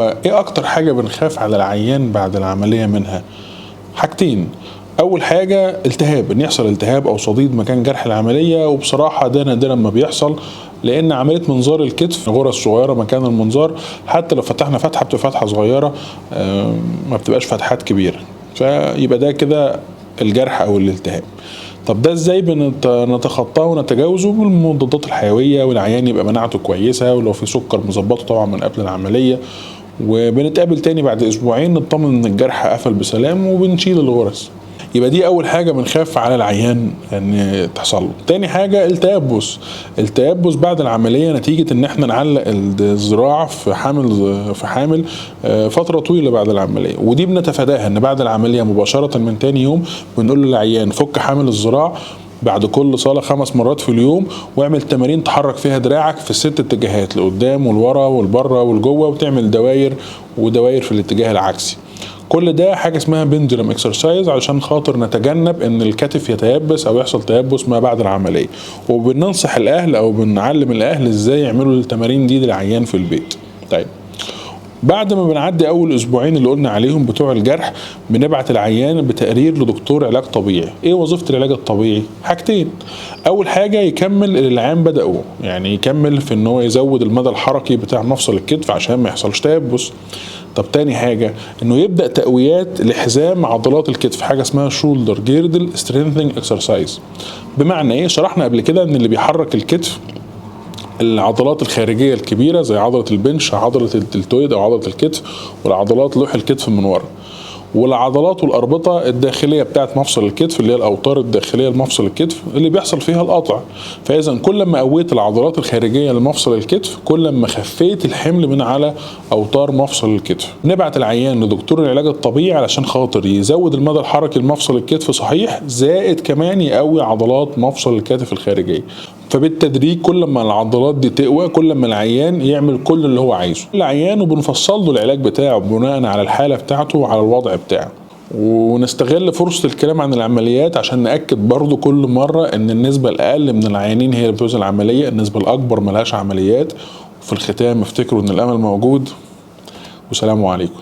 ايه اكتر حاجة بنخاف على العيان بعد العملية منها؟ حاجتين. اول حاجة التهاب، ان يحصل التهاب او صديد مكان جرح العملية، وبصراحة ده نادرا ما بيحصل، لان عملية منظار الكتف غرز صغيرة مكان المنظار، حتى لو فتحنا فتحة بتبقى فتحة صغيرة، ما بتبقاش فتحات كبيرة، فيبقى ده كده الجرح او الالتهاب. طب ده ازاي بنتخطاه ونتجاوزه؟ بالمضادات الحيويه، والعيان يبقى مناعته كويسه، ولو في سكر مظبطه طبعا من قبل العمليه، وبنتقابل تاني بعد اسبوعين نطمن ان الجرح قفل بسلام وبنشيل الغرز. يبقى دي اول حاجه بنخاف على العيان ان تحصل له. تاني حاجه التيبس. التيبس بعد العمليه نتيجه ان احنا نعلق الذراع في حامل فتره طويله بعد العمليه، ودي بنتفاداها، ان بعد العمليه مباشره من تاني يوم بنقول للعيان فك حامل الذراع بعد كل صاله 5 مرات في اليوم، واعمل تمارين تحرك فيها دراعك في ال6 اتجاهات، لقدام والورا والبره والجوه، وتعمل دواير ودواير في الاتجاه العكسي. كل ده حاجه اسمها بندلم اكسرسايز، علشان خاطر نتجنب ان الكتف يتيبس او يحصل تيبس ما بعد العمليه. وبننصح الاهل او بنعلم الاهل ازاي يعملوا التمارين دي للعيان في البيت. طيب، بعد ما بنعدي اول اسبوعين اللي قلنا عليهم بتوع الجرح، بنبعت العيان بتقرير لدكتور علاج طبيعي. ايه وظيفه العلاج الطبيعي؟ حاجتين. اول حاجه يكمل اللي العيان بدأه، يعني يكمل في ان هو يزود المدى الحركي بتاع مفصل الكتف عشان ما يحصلش تيبس. طب تاني حاجه انه يبدأ تقويات لحزام عضلات الكتف، حاجه اسمها شولدر جيردل سترينثنج اكسرسايز. بمعنى ايه؟ شرحنا قبل كده ان اللي بيحرك الكتف العضلات الخارجيه الكبيره زي عضله البنش، عضله الدلتويد او عضله الكتف، والعضلات لوح الكتف من ورا، والعضلات والاربطه الداخليه بتاعت مفصل الكتف اللي هي الاوتار الداخليه لمفصل الكتف اللي بيحصل فيها القطع. فاذا كل ما قويت العضلات الخارجيه لمفصل الكتف كل ما خفيت الحمل من على اوتار مفصل الكتف. نبعت العيان لدكتور العلاج الطبيعي علشان خاطر يزود المدى الحركي لمفصل الكتف صحيح، زائد كمان يقوي عضلات مفصل الكتف الخارجيه. فبالتدريج كل ما العضلات دي تقوى كل ما العيان يعمل كل اللي هو عايزه العيان، وبنفصل له العلاج بتاعه بناء على الحاله بتاعته وعلى الوضع بتاعه. ونستغل فرصة الكلام عن العمليات عشان نأكد برضو كل مرة ان النسبة الأقل من العيانين هي اللي بتوزن العملية، النسبة الأكبر ملهاش عمليات. وفي الختام افتكروا ان الأمل موجود، والسلام عليكم.